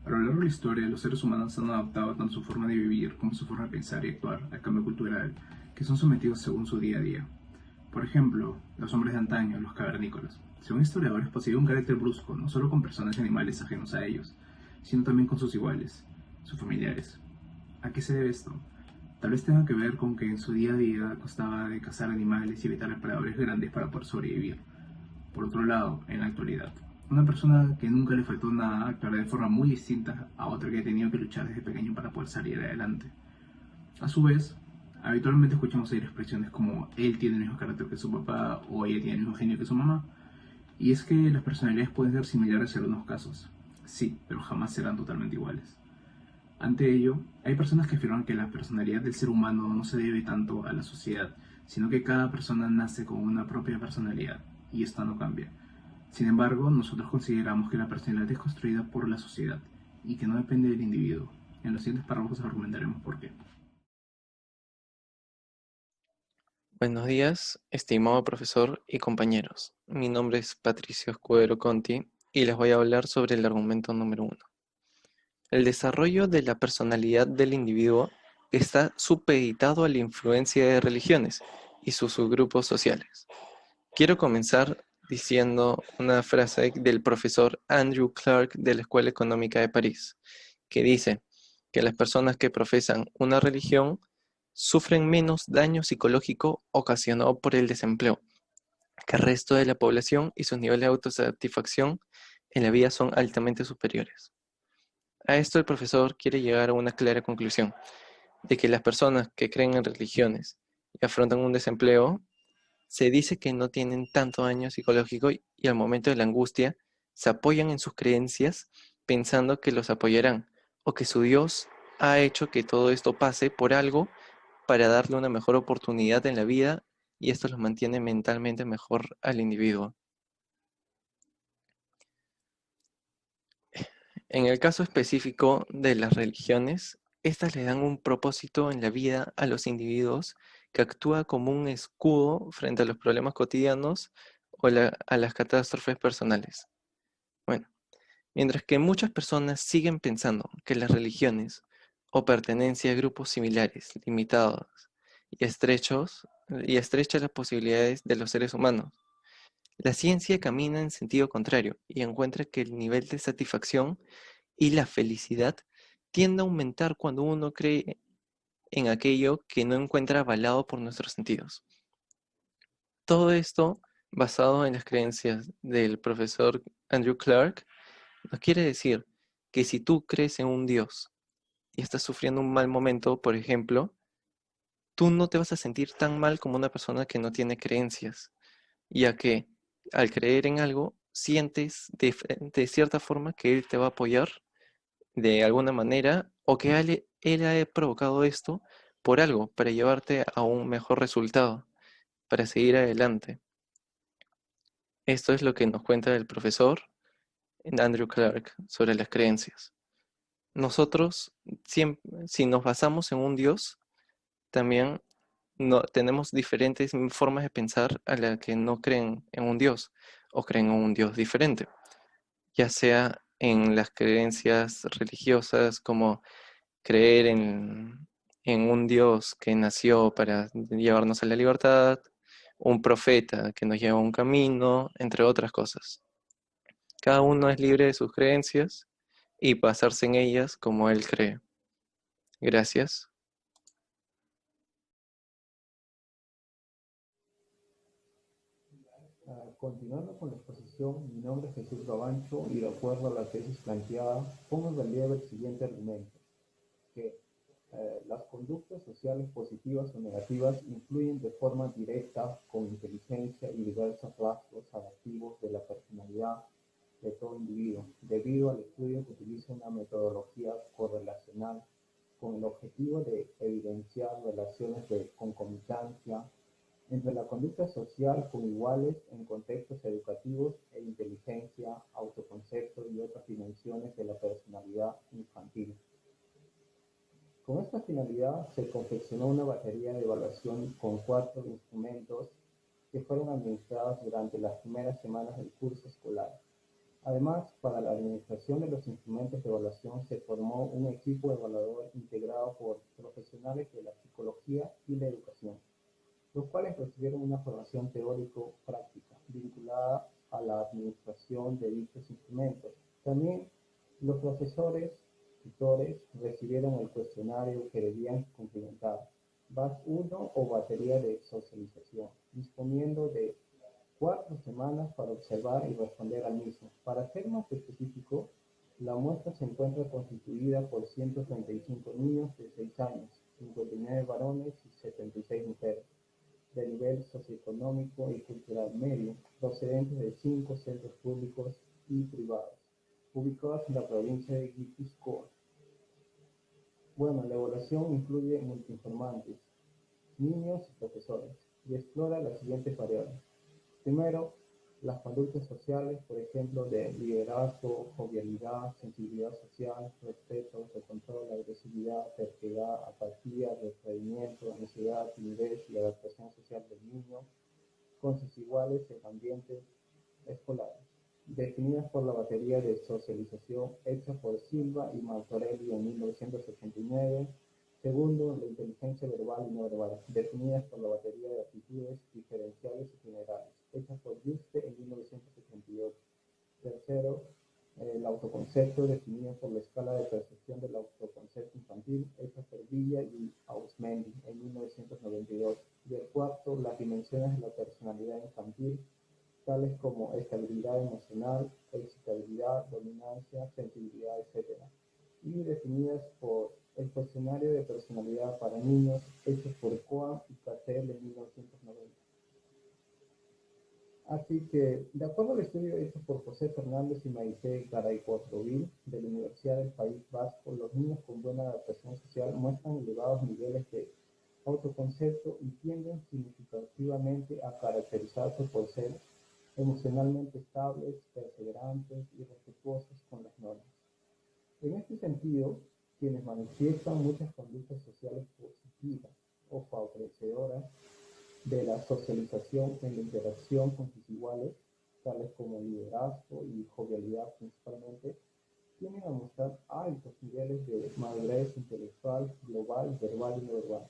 A lo largo de la historia, los seres humanos han adaptado tanto su forma de vivir como su forma de pensar y actuar al cambio cultural que son sometidos según su día a día. Por ejemplo, los hombres de antaño, los cavernícolas. Según historiadores, poseían un carácter brusco, no solo con personas y animales ajenos a ellos, sino también con sus iguales, sus familiares. ¿A qué se debe esto? Tal vez tenga que ver con que en su día a día costaba de cazar animales y evitar depredadores grandes para poder sobrevivir. Por otro lado, en la actualidad, una persona que nunca le faltó nada actuará de forma muy distinta a otra que ha tenido que luchar desde pequeño para poder salir adelante. A su vez, habitualmente escuchamos oír expresiones como él tiene el mismo carácter que su papá o ella tiene el mismo genio que su mamá. Y es que las personalidades pueden ser similares en algunos casos, sí, pero jamás serán totalmente iguales. Ante ello, hay personas que afirman que la personalidad del ser humano no se debe tanto a la sociedad, sino que cada persona nace con una propia personalidad, y esta no cambia. Sin embargo, nosotros consideramos que la personalidad es construida por la sociedad, y que no depende del individuo. En los siguientes párrafos argumentaremos por qué. Buenos días, estimado profesor y compañeros. Mi nombre es Patricio Escudero Conti y les voy a hablar sobre el argumento número uno. El desarrollo de la personalidad del individuo está supeditado a la influencia de religiones y sus subgrupos sociales. Quiero comenzar diciendo una frase del profesor Andrew Clark de la Escuela Económica de París, que dice que las personas que profesan una religión sufren menos daño psicológico ocasionado por el desempleo que el resto de la población y sus niveles de autosatisfacción en la vida son altamente superiores. A esto el profesor quiere llegar a una clara conclusión, de que las personas que creen en religiones y afrontan un desempleo, se dice que no tienen tanto daño psicológico y al momento de la angustia se apoyan en sus creencias pensando que los apoyarán o que su Dios ha hecho que todo esto pase por algo para darle una mejor oportunidad en la vida y esto los mantiene mentalmente mejor al individuo. En el caso específico de las religiones, estas le dan un propósito en la vida a los individuos que actúa como un escudo frente a los problemas cotidianos o a las catástrofes personales. Bueno, mientras que muchas personas siguen pensando que las religiones o pertenencia a grupos similares, limitados y estrechas las posibilidades de los seres humanos, la ciencia camina en sentido contrario y encuentra que el nivel de satisfacción y la felicidad tiende a aumentar cuando uno cree en aquello que no encuentra avalado por nuestros sentidos. Todo esto, basado en las creencias del profesor Andrew Clark, nos quiere decir que si tú crees en un Dios y estás sufriendo un mal momento, por ejemplo, tú no te vas a sentir tan mal como una persona que no tiene creencias, ya que al creer en algo, sientes de cierta forma que Él te va a apoyar de alguna manera o que él ha provocado esto por algo, para llevarte a un mejor resultado, para seguir adelante. Esto es lo que nos cuenta el profesor Andrew Clark sobre las creencias. Nosotros, si nos basamos en un Dios, también no, tenemos diferentes formas de pensar a la que no creen en un Dios o creen en un Dios diferente, ya sea en las creencias religiosas como creer en un Dios que nació para llevarnos a la libertad, un profeta que nos lleva a un camino, entre otras cosas. Cada uno es libre de sus creencias y basarse en ellas como él cree. Gracias. Continuando con la exposición, mi nombre es Jesús Gavancho y de acuerdo a la tesis planteada, pongo en relieve el siguiente argumento, que las conductas sociales positivas o negativas influyen de forma directa con inteligencia y diversos rasgos adaptivos de la personalidad de todo individuo, debido al estudio que utiliza una metodología correlacional con el objetivo de evidenciar relaciones de concomitancia entre la conducta social con iguales en contextos educativos e inteligencia, autoconcepto y otras dimensiones de la personalidad infantil. Con esta finalidad se confeccionó una batería de evaluación con 4 instrumentos que fueron administrados durante las primeras semanas del curso escolar. Además, para la administración de los instrumentos de evaluación se formó un equipo evaluador integrado por profesionales de la psicología y la educación, los cuales recibieron una formación teórico-práctica vinculada a la administración de dichos instrumentos. También los profesores, tutores, recibieron el cuestionario que debían cumplimentar, BAS 1 o batería de socialización, disponiendo de 4 semanas para observar y responder al mismo. Para ser más específico, la muestra se encuentra constituida por 135 niños de 6 años, 59 varones y 76 mujeres, de nivel socioeconómico y cultural medio, procedentes de 5 centros públicos y privados, ubicados en la provincia de Guipúzcoa. Bueno, la evaluación incluye multiinformantes, niños y profesores, y explora las siguientes variables. Primero, las conductas sociales, por ejemplo, de liderazgo, jovialidad, sensibilidad social, respeto, autocontrol, agresividad, terquedad, apatía, retraimiento, ansiedad, timidez y adaptación social del niño, con sus iguales en ambientes escolares, definidas por la batería de socialización hecha por Silva y Martorelli en 1989. Segundo, la inteligencia verbal y no verbal, definidas por la batería de aptitudes diferenciales y generales, hecha por Juste en 1978. Tercero, el autoconcepto, definido por la escala de percepción del autoconcepto infantil, hecha por Villa y Ausmendi en 1992. Y el cuarto, las dimensiones de la personalidad infantil, tales como estabilidad emocional, excitabilidad, dominancia, sensibilidad, etc. Y definidas por el cuestionario de personalidad para niños, hecho por Coan y Cattell en 1990. Así que, de acuerdo al estudio hecho por José Fernández y Maite Garay-Portovil de la Universidad del País Vasco, los niños con buena adaptación social muestran elevados niveles de autoconcepto y tienden significativamente a caracterizarse por ser emocionalmente estables, perseverantes y respetuosos con las normas. En este sentido, quienes manifiestan muchas conductas sociales positivas o favorecedoras de la socialización en la interacción con sus iguales, tales como liderazgo y jovialidad principalmente, tienden a mostrar altos niveles de madurez intelectual, global, verbal y no verbal.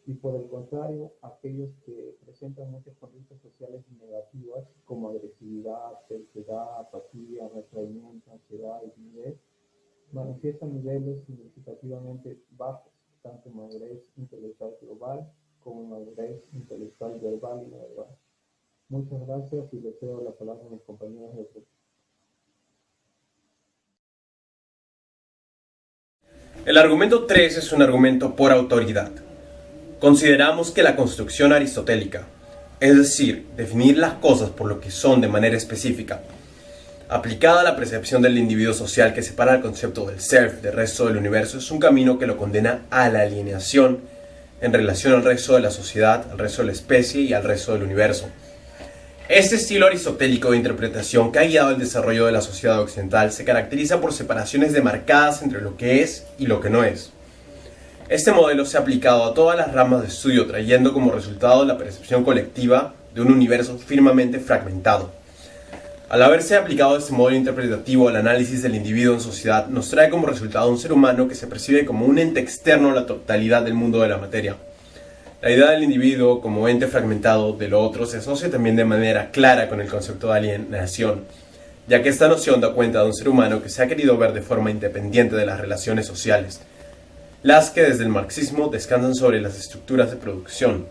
Y por el contrario, aquellos que presentan muchas conductas sociales negativas, como agresividad, terquedad, apatía, retraimiento, ansiedad y timidez, manifiestan niveles significativamente bajos, tanto en madurez intelectual global como en madurez intelectual verbal y no verbal. Muchas gracias y les cedo la palabra a mis compañeros de grupo. El argumento 3 es un argumento por autoridad. Consideramos que la construcción aristotélica, es decir, definir las cosas por lo que son de manera específica, aplicada a la percepción del individuo social que separa el concepto del self del resto del universo, es un camino que lo condena a la alienación en relación al resto de la sociedad, al resto de la especie y al resto del universo. Este estilo aristotélico de interpretación que ha guiado el desarrollo de la sociedad occidental se caracteriza por separaciones demarcadas entre lo que es y lo que no es. Este modelo se ha aplicado a todas las ramas de estudio, trayendo como resultado la percepción colectiva de un universo firmemente fragmentado. Al haberse aplicado este modelo interpretativo al análisis del individuo en sociedad, nos trae como resultado un ser humano que se percibe como un ente externo a la totalidad del mundo de la materia. La idea del individuo como ente fragmentado de lo otro se asocia también de manera clara con el concepto de alienación, ya que esta noción da cuenta de un ser humano que se ha querido ver de forma independiente de las relaciones sociales, las que desde el marxismo descansan sobre las estructuras de producción.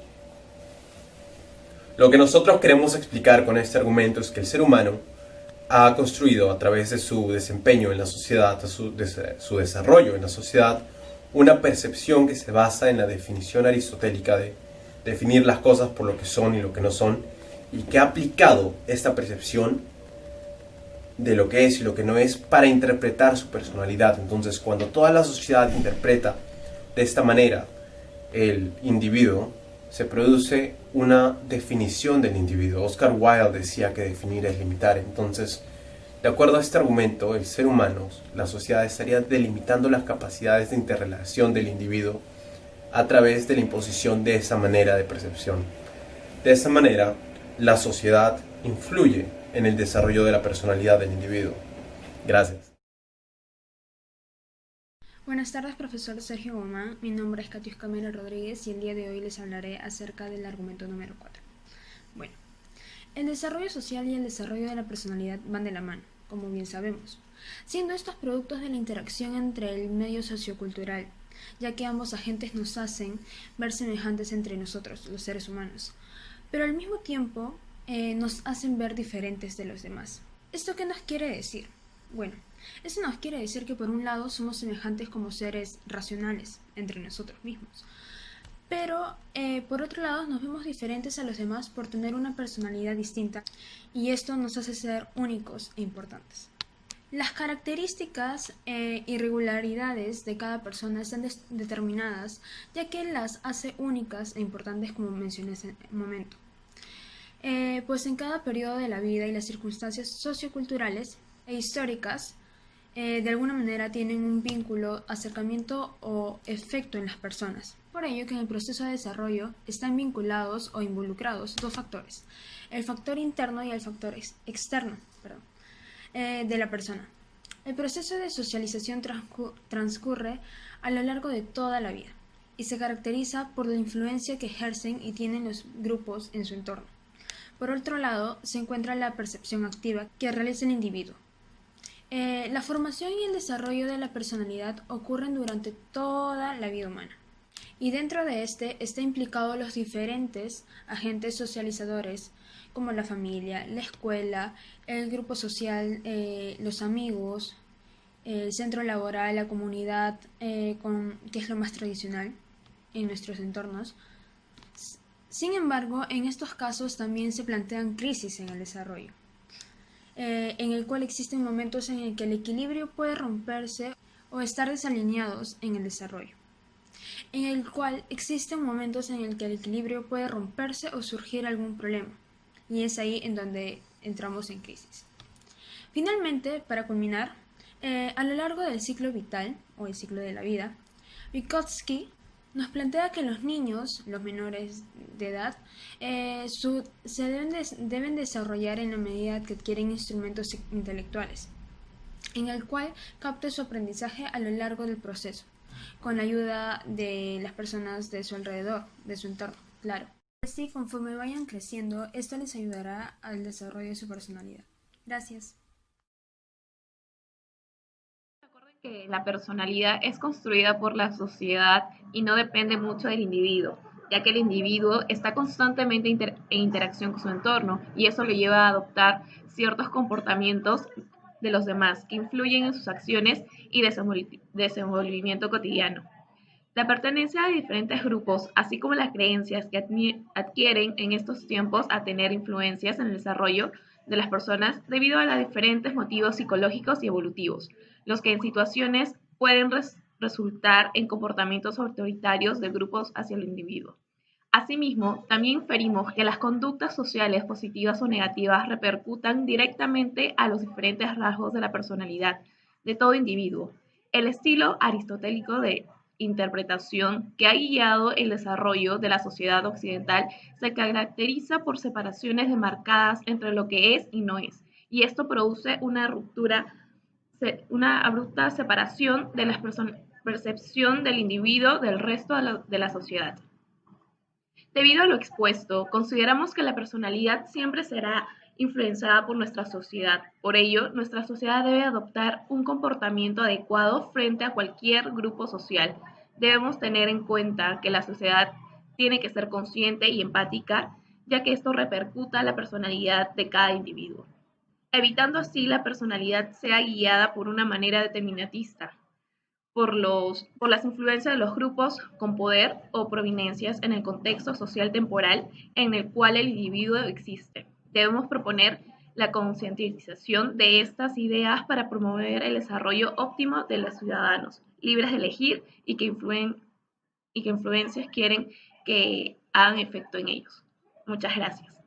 Lo que nosotros queremos explicar con este argumento es que el ser humano ha construido a través de su desempeño en la sociedad, de su desarrollo en la sociedad, una percepción que se basa en la definición aristotélica de definir las cosas por lo que son y lo que no son, y que ha aplicado esta percepción de lo que es y lo que no es para interpretar su personalidad. Entonces, cuando toda la sociedad interpreta de esta manera el individuo, se produce una definición del individuo. Oscar Wilde decía que definir es limitar. Entonces, de acuerdo a este argumento, el ser humano, la sociedad, estaría delimitando las capacidades de interrelación del individuo a través de la imposición de esa manera de percepción. De esta manera, la sociedad influye en el desarrollo de la personalidad del individuo. Gracias. Buenas tardes, profesor Sergio Gomán. Mi nombre es Catius Camila Rodríguez y el día de hoy les hablaré acerca del argumento número 4. Bueno, el desarrollo social y el desarrollo de la personalidad van de la mano, como bien sabemos, siendo estos productos de la interacción entre el medio sociocultural, ya que ambos agentes nos hacen ver semejantes entre nosotros, los seres humanos, pero al mismo tiempo nos hacen ver diferentes de los demás. ¿Esto qué nos quiere decir? Bueno, eso nos quiere decir que por un lado somos semejantes como seres racionales entre nosotros mismos, pero por otro lado nos vemos diferentes a los demás por tener una personalidad distinta y esto nos hace ser únicos e importantes. Las características e irregularidades de cada persona están determinadas ya que las hace únicas e importantes, como mencioné hace un momento. Pues en cada periodo de la vida y las circunstancias socioculturales e históricas de alguna manera tienen un vínculo, acercamiento o efecto en las personas. Por ello que en el proceso de desarrollo están vinculados o involucrados dos factores, el factor interno y el factor externo de la persona. El proceso de socialización transcurre a lo largo de toda la vida y se caracteriza por la influencia que ejercen y tienen los grupos en su entorno. Por otro lado, se encuentra la percepción activa que realiza el individuo. La formación y el desarrollo de la personalidad ocurren durante toda la vida humana. Y dentro de este está implicado los diferentes agentes socializadores, como la familia, la escuela, el grupo social, los amigos, el centro laboral, la comunidad, que es lo más tradicional en nuestros entornos. Sin embargo, en estos casos también se plantean crisis en el desarrollo, en el cual existen momentos en el que el equilibrio puede romperse o estar desalineados en el desarrollo, en el cual existen momentos en el que el equilibrio puede romperse o surgir algún problema, y es ahí en donde entramos en crisis. Finalmente, para culminar, a lo largo del ciclo vital o el ciclo de la vida, Vygotsky nos plantea que los niños, los menores de edad, deben desarrollar en la medida que adquieren instrumentos intelectuales, en el cual capte su aprendizaje a lo largo del proceso, con la ayuda de las personas de su alrededor, de su entorno, claro. Así, conforme vayan creciendo, esto les ayudará al desarrollo de su personalidad. Gracias. Que la personalidad es construida por la sociedad y no depende mucho del individuo, ya que el individuo está constantemente en interacción con su entorno y eso le lleva a adoptar ciertos comportamientos de los demás que influyen en sus acciones y desenvolvimiento cotidiano. La pertenencia a diferentes grupos, así como las creencias que adquieren en estos tiempos a tener influencias en el desarrollo de las personas debido a los diferentes motivos psicológicos y evolutivos, los que en situaciones pueden resultar en comportamientos autoritarios de grupos hacia el individuo. Asimismo, también inferimos que las conductas sociales positivas o negativas repercutan directamente a los diferentes rasgos de la personalidad de todo individuo. El estilo aristotélico de interpretación que ha guiado el desarrollo de la sociedad occidental se caracteriza por separaciones demarcadas entre lo que es y no es, y esto produce una abrupta separación de la percepción del individuo del resto de la sociedad. Debido a lo expuesto, consideramos que la personalidad siempre será influenciada por nuestra sociedad. Por ello, nuestra sociedad debe adoptar un comportamiento adecuado frente a cualquier grupo social. Debemos tener en cuenta que la sociedad tiene que ser consciente y empática, ya que esto repercuta en la personalidad de cada individuo, evitando así la personalidad sea guiada por una manera determinatista, por las influencias de los grupos con poder o provinencias en el contexto social temporal en el cual el individuo existe. Debemos proponer la concientización de estas ideas para promover el desarrollo óptimo de los ciudadanos, libres de elegir y que influencias quieren que hagan efecto en ellos. Muchas gracias.